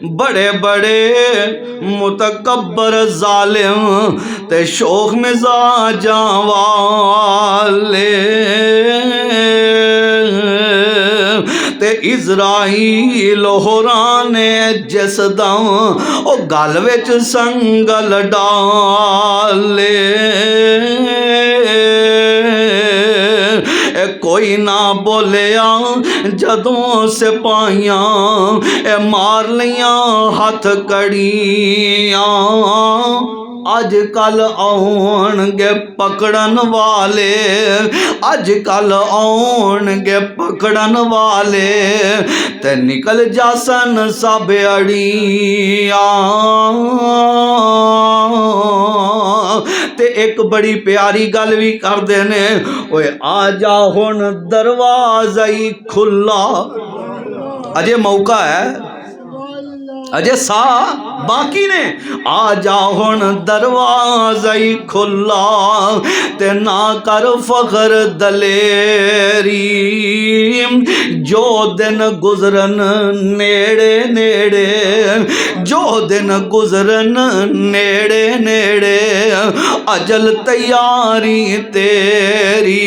बड़े बड़े मुतकब्बर जालिम ते शोख मिजाजा वाले ते इज़राइल होराने जिस दम ओ गल विच संगल डाले कोई ना बोलिया जदों सिपाहियां ए मार लिया हथ कड़ियां अज कल आउणगे पकड़न वाले अज कल आउणगे पकड़न वाले ते निकल जासन सब अड़ियां ते एक बड़ी प्यारी गल भी करदे ने ओए आ जा हुण दरवाजा ही खुला अजे मौका है अजे सा बाकी ने आ जा हुण दरवाजा ही खुला ते ना कर फखर दलेरी जो दिन गुजरन नेड़े नेड़े जो दिन गुजरन नेड़े नेड़े अजल तैयारी तेरी